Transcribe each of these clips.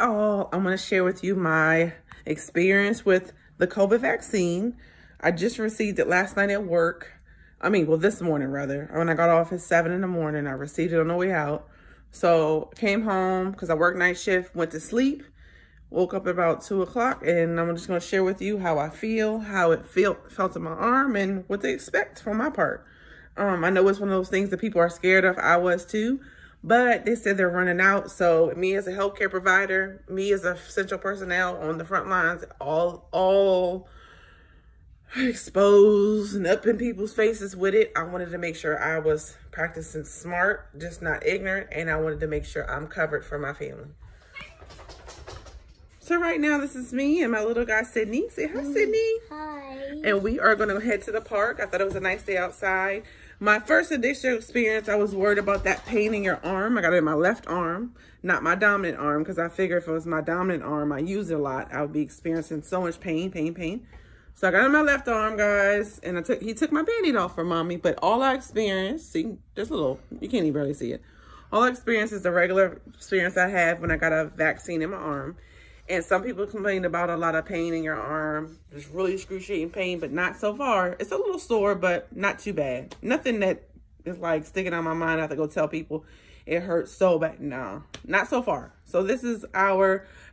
all, I'm going to share with you my experience with the COVID vaccine. I just received it last night at work. Well, this morning rather. When I got off at 7 in the morning, I received it on the way out. So came home because I worked night shift, went to sleep, woke up at about 2 o'clock, and I'm just going to share with you how I feel, how it felt in my arm, and what to expect from my part. I know it's one of those things that people are scared of. I was too. But they said they're running out. So me as a healthcare provider, me as essential personnel on the front lines, all exposed and up in people's faces with it. I wanted to make sure I was practicing smart, just not ignorant. And I wanted to make sure I'm covered for my family. So right now, this is me and my little guy, Sydney. Say hi, Sydney. Hi. And we are going to head to the park. I thought it was a nice day outside. My first initial experience, I was worried about that pain in your arm. I got it in my left arm, not my dominant arm, because I figured if it was my dominant arm, I use it a lot, I would be experiencing so much pain. So I got it in my left arm, guys, and he took my Band-Aid off for mommy, but all I experienced, see, just a little, you can't even barely see it. All I experienced is the regular experience I had when I got a vaccine in my arm. And some people complained about a lot of pain in your arm. Just really excruciating pain, but not so far. It's a little sore, but not too bad. Nothing that is like sticking on my mind. I have to go tell people it hurts so bad. No, not so far. So this is I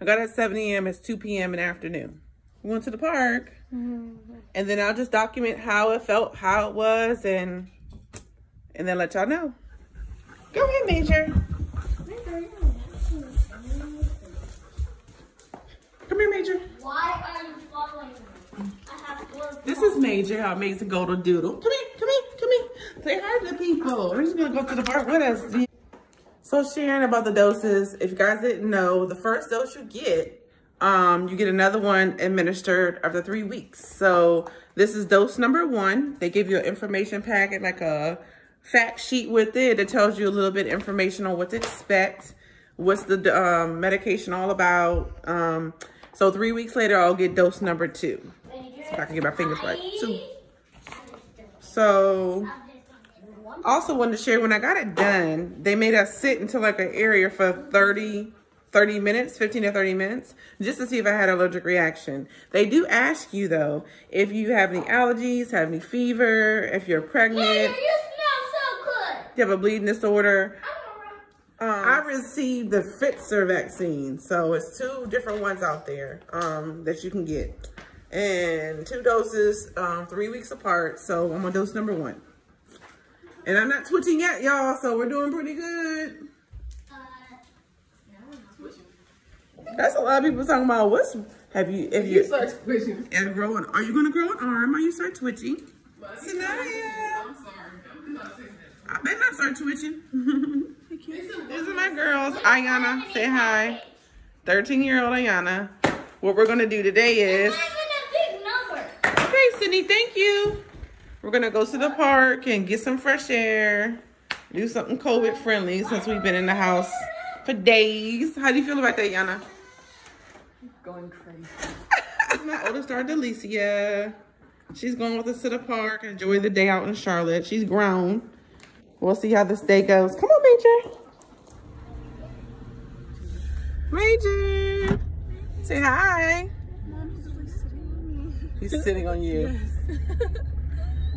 got it at 7 a.m. It's 2 p.m. in the afternoon. We went to the park. And then I'll just document how it felt, how it was, and then let y'all know. Go ahead, Major. Come here, Major. Why are you following me? I have 4 This is Major, our amazing golden doodle. Come here. Say hi to the people. We're just gonna go to the park with us. So sharing about the doses, if you guys didn't know, the first dose you get another one administered after 3 weeks. So this is dose number 1. They give you an information packet, like a fact sheet with it. It tells you a little bit of information on what to expect. What's the medication all about? So 3 weeks later, I'll get dose number 2. So if I can get my fingers right. 2. So also wanted to share, when I got it done, they made us sit into like an area for 30 minutes, 15 to 30 minutes, just to see if I had an allergic reaction. They do ask you though, if you have any allergies, have any fever, if you're pregnant. Yeah, you smell so good. You have a bleeding disorder. I received the Pfizer vaccine, so it's 2 different ones out there that you can get, and 2 doses, 3 weeks apart. So I'm on dose number 1, and I'm not twitching yet, y'all. So we're doing pretty good. That's a lot of people talking about. If you start twitching and growing, are you gonna grow an arm? Are you start twitching? Sanaya. I'm sorry. I better not start twitching. These are my girls. Ayana, say hi. 13-year-old Ayana. What we're gonna do today is. I'm in a big number. Okay, Sydney, thank you. We're gonna go to the park and get some fresh air. Do something COVID friendly since we've been in the house for days. How do you feel about that, Ayana? Going crazy. This is my oldest daughter, Delicia. She's going with us to the park, enjoy the day out in Charlotte. She's grown. We'll see how this day goes. Come on, Major. Major. Say hi. Mom's really sitting on me. He's sitting on you. Yes.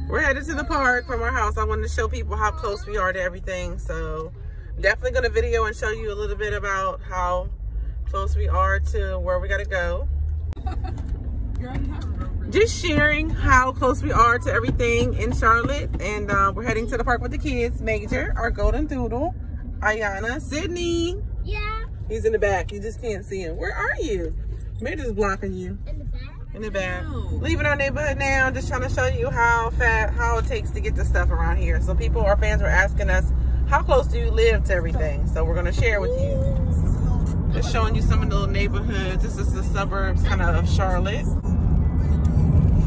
We're headed to the park from our house. I wanted to show people how close we are to everything. So definitely going to video and show you a little bit about how close we are to where we got to go. Just sharing how close we are to everything in Charlotte. And we're heading to the park with the kids. Major, our golden doodle. Ayana, Sydney. Yeah. He's in the back. You just can't see him. Where are you? Major's blocking you. In the back? In the back. No. Leaving our neighborhood now. Just trying to show you how it takes to get the stuff around here. So our fans were asking us, how close do you live to everything? So we're going to share with you. Just showing you some of the little neighborhoods. This is the suburbs kind of Charlotte.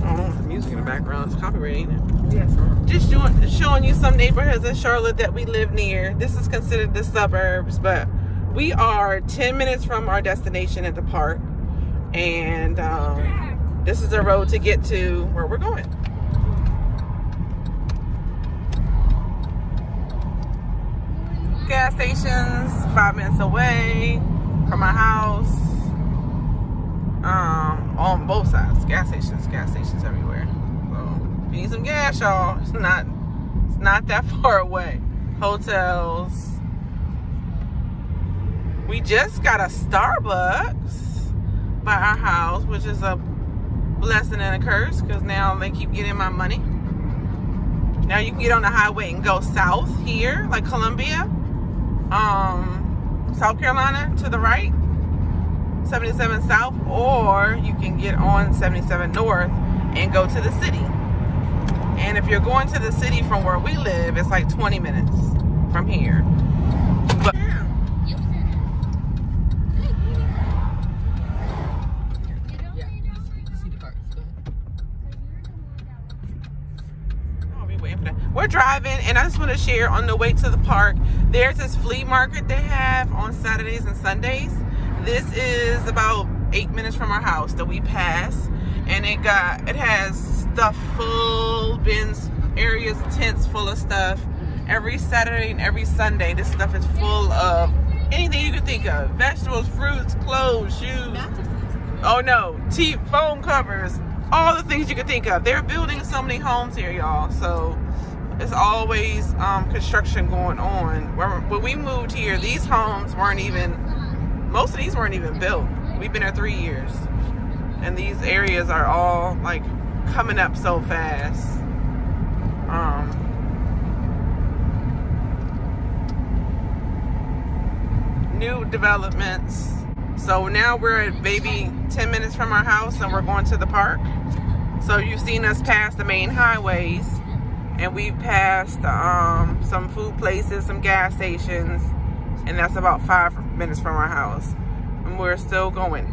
Oh, music in the background. It's copyright, ain't it? Yes. Just showing you some neighborhoods in Charlotte that we live near. This is considered the suburbs, but we are 10 minutes from our destination at the park. And this is the road to get to where we're going. Gas stations 5 minutes away. from my house. On both sides, gas stations everywhere. So if you need some gas, y'all, it's not that far away. Hotels. We just got a Starbucks by our house, which is a blessing and a curse, because now they keep getting my money. Now you can get on the highway and go south here, like Columbia, South Carolina to the right, 77 South, or you can get on 77 North and go to the city. And if you're going to the city from where we live, it's like 20 minutes from here. But we're driving, and I just want to share on the way to the park, there's this flea market they have on Saturdays and Sundays. This is about 8 minutes from our house that we pass, and it has stuff full, bins, areas, tents full of stuff. Every Saturday and every Sunday, this stuff is full of anything you can think of: vegetables, fruits, clothes, shoes. Oh no, foam covers, all the things you can think of. They're building so many homes here, y'all. So there's always construction going on. When we moved here, these homes weren't even, most of these weren't even built. We've been here 3 years. And these areas are all like coming up so fast. New developments. So now we're at maybe 10 minutes from our house, and we're going to the park. So you've seen us pass the main highways, and we've passed some food places, some gas stations, and that's about 5 minutes from our house. And we're still going.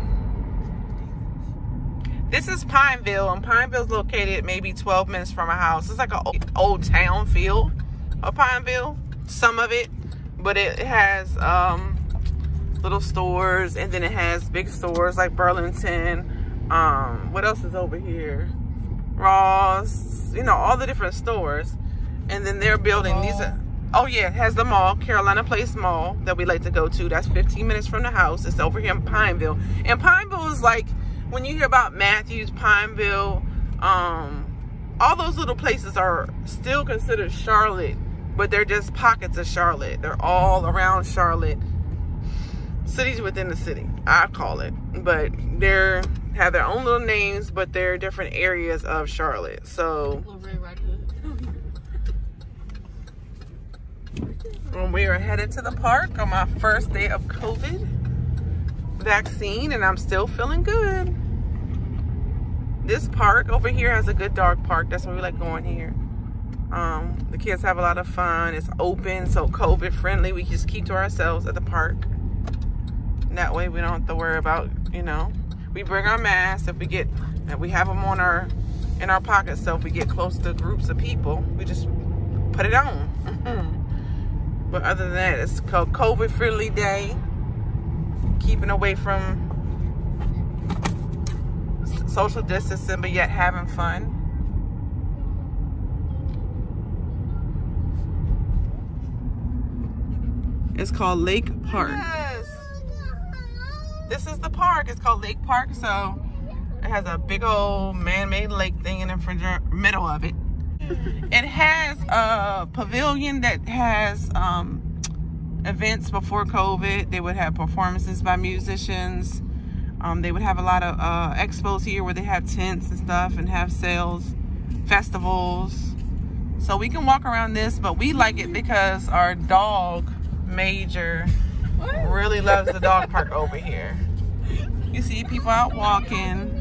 This is Pineville, and Pineville's located maybe 12 minutes from our house. It's like an old town feel of Pineville, some of it, but it has little stores, and then it has big stores like Burlington. What else is over here? Ross, you know, all the different stores. And then they're building these. Oh yeah, it has the mall, Carolina Place Mall, that we like to go to. That's 15 minutes from the house. It's over here in Pineville. And Pineville is like, when you hear about Matthews, Pineville, all those little places are still considered Charlotte, but they're just pockets of Charlotte. They're all around Charlotte. Cities within the city, I call it. But they're have their own little names, but they're different areas of Charlotte. So we are headed to the park on my first day of COVID vaccine, and I'm still feeling good. This park over here has a good dog park. That's why we like going here. The kids have a lot of fun. It's open, so COVID friendly. We just keep to ourselves at the park. And that way we don't have to worry about, you know, we bring our masks if we get, and we have them on in our pockets, so if we get close to groups of people, we just put it on. But other than that, it's called COVID friendly day. Keeping away from social distancing, but yet having fun. It's called Lake Park. Yes. This is the park. It's called Lake Park. So it has a big old man-made lake thing in the middle of it. It has a pavilion that has events before COVID. They would have performances by musicians. They would have a lot of expos here where they have tents and stuff and have sales, festivals. So we can walk around this, but we like it because our dog, Major, really loves the dog park over here. You see people out walking,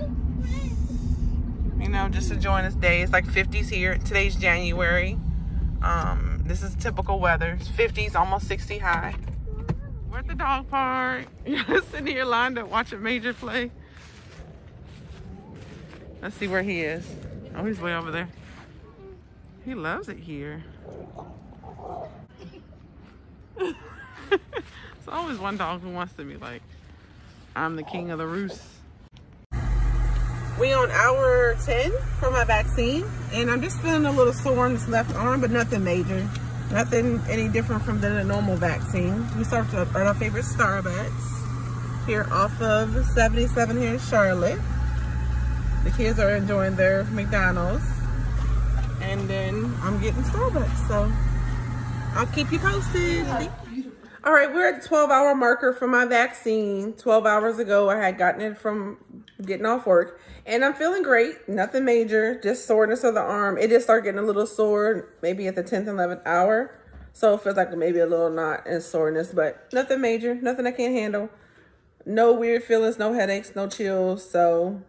you know, just enjoying this day. It's like 50s here. Today's January. This is typical weather. It's 50s, almost 60 high. We're at the dog park. You're sitting here lined up watching Major play. Let's see where he is. Oh, he's way over there. He loves it here. It's always one dog who wants to be like, I'm the king of the roost. We on hour 10 for my vaccine, and I'm just feeling a little sore on this left arm, but nothing major. Nothing any different from the normal vaccine. We stopped at our favorite Starbucks. here off of 77 here in Charlotte. The kids are enjoying their McDonald's. And then I'm getting Starbucks, so I'll keep you posted. All right, we're at the 12-hour marker for my vaccine. 12 hours ago, I had gotten it from getting off work. And I'm feeling great, nothing major, just soreness of the arm. It just started getting a little sore maybe at the 10th and 11th hour. So it feels like maybe a little knot and soreness, but nothing major, nothing I can't handle. No weird feelings, no headaches, no chills. So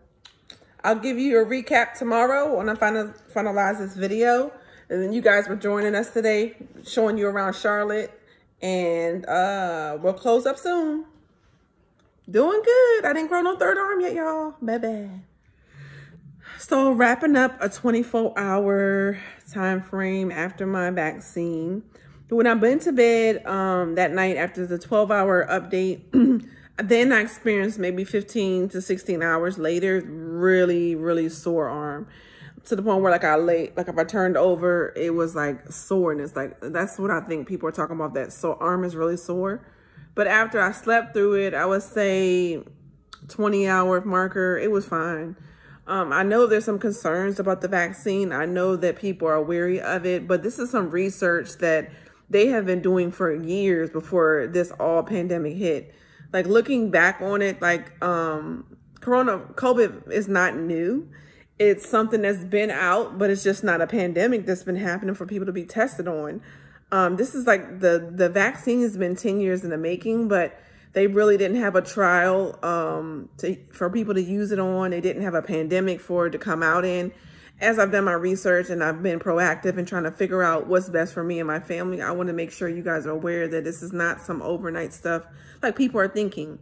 I'll give you a recap tomorrow when I finalize this video. And then you guys were joining us today, showing you around Charlotte. And we'll close up soon. Doing good. I didn't grow no third arm yet, y'all. Baby. So wrapping up a 24-hour time frame after my vaccine. When I went to bed that night after the 12-hour update, then I experienced maybe 15 to 16 hours later, really, really sore arm. To the point where like if I turned over, it was like soreness. Like that's what I think people are talking about, that so arm is really sore. But after I slept through it, I would say 20-hour marker, it was fine. I know there's some concerns about the vaccine. I know that people are wary of it, but this is some research that they have been doing for years before this all pandemic hit. Like looking back on it, like COVID is not new. It's something that's been out, but it's just not a pandemic that's been happening for people to be tested on. This is like the vaccine has been 10 years in the making, but they really didn't have a trial for people to use it on. They didn't have a pandemic for it to come out in. As I've done my research and I've been proactive in trying to figure out what's best for me and my family, I want to make sure you guys are aware that this is not some overnight stuff like people are thinking.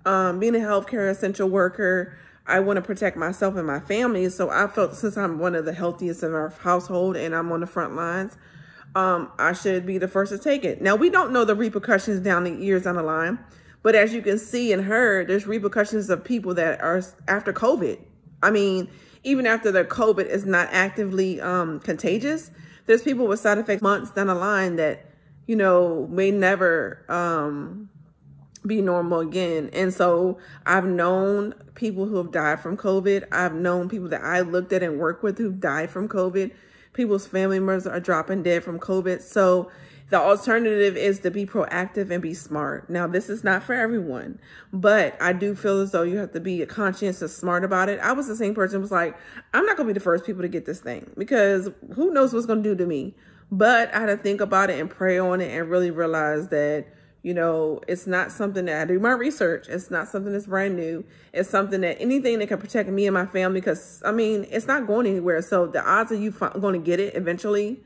Being a healthcare essential worker, I want to protect myself and my family. So I felt since I'm one of the healthiest in our household and I'm on the front lines, I should be the first to take it. Now, we don't know the repercussions down the years down the line, but as you can see and heard, there's repercussions of people that are after COVID. I mean, even after the COVID is not actively contagious, there's people with side effects months down the line that, you know, may never be normal again. And so I've known people who have died from COVID. I've known people that I looked at and worked with who died from COVID. People's family members are dropping dead from COVID. So the alternative is to be proactive and be smart. Now, this is not for everyone, but I do feel as though you have to be conscious and smart about it. I was the same person who was like, I'm not going to be the first people to get this thing because who knows what's going to do to me. But I had to think about it and pray on it and really realize that, you know, it's not something that I do my research. It's not something that's brand new. It's something that anything that can protect me and my family, because, I mean, it's not going anywhere. So the odds of you going to get it eventually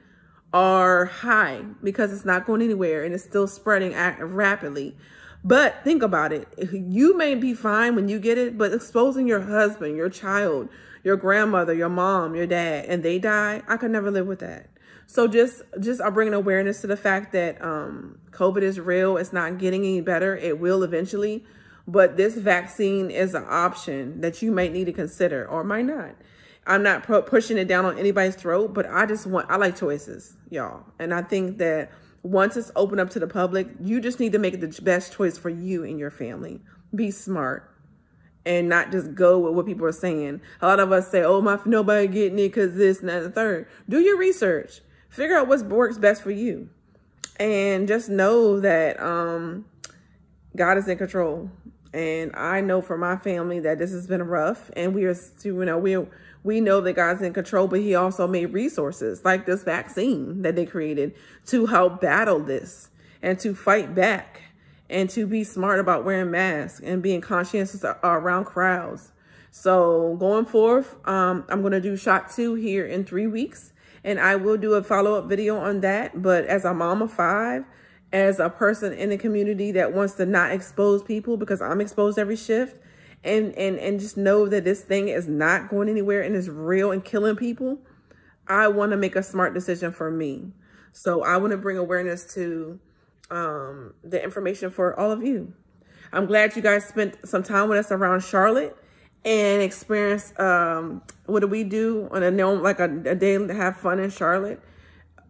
are high because it's not going anywhere and it's still spreading rapidly. But think about it. You may be fine when you get it, but exposing your husband, your child, your grandmother, your mom, your dad, and they die, I could never live with that. So just I'm bringing awareness to the fact that COVID is real. It's not getting any better. It will eventually. But this vaccine is an option that you might need to consider or might not. I'm not pushing it down on anybody's throat, but I like choices, y'all. And I think that once it's open up to the public, you just need to make the best choice for you and your family. Be smart and not just go with what people are saying. A lot of us say, oh, nobody getting it because this and that and the third. Do your research. Figure out what works best for you. And just know that God is in control. And I know for my family that this has been rough. And we know that God's in control, but he also made resources like this vaccine that they created to help battle this and to fight back and to be smart about wearing masks and being conscientious around crowds. So going forth, I'm going to do shot 2 here in 3 weeks. And I will do a follow-up video on that. But as a mom of 5, as a person in the community that wants to not expose people, because I'm exposed every shift, and just know that this thing is not going anywhere and is real and killing people, I want to make a smart decision for me. So I want to bring awareness to the information for all of you. I'm glad you guys spent some time with us around Charlotte and experience what do we do on a day to have fun in Charlotte.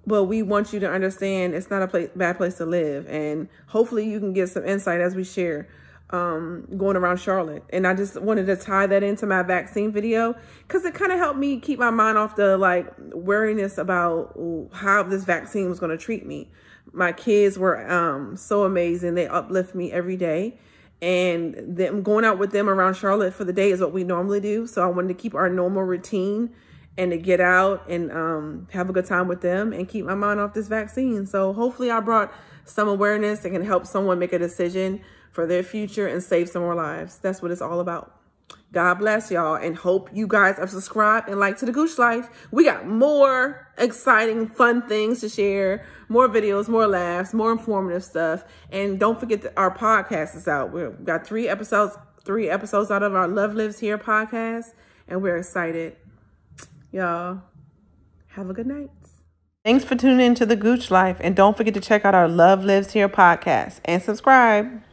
But we want you to understand it's not a bad place to live. And hopefully you can get some insight as we share going around Charlotte. And I just wanted to tie that into my vaccine video because it kind of helped me keep my mind off the like wariness about how this vaccine was going to treat me. My kids were so amazing. They uplift me every day. And them going out with them around Charlotte for the day is what we normally do. So I wanted to keep our normal routine and to get out and have a good time with them and keep my mind off this vaccine. So hopefully I brought some awareness that can help someone make a decision for their future and save some more lives. That's what it's all about. God bless y'all, and hope you guys have subscribed and liked to The Gooch Life. We got more exciting, fun things to share, more videos, more laughs, more informative stuff. And don't forget that our podcast is out. We've got 3 episodes out of our Love Lives Here podcast, and we're excited. Y'all, have a good night. Thanks for tuning in to The Gooch Life, and don't forget to check out our Love Lives Here podcast and subscribe.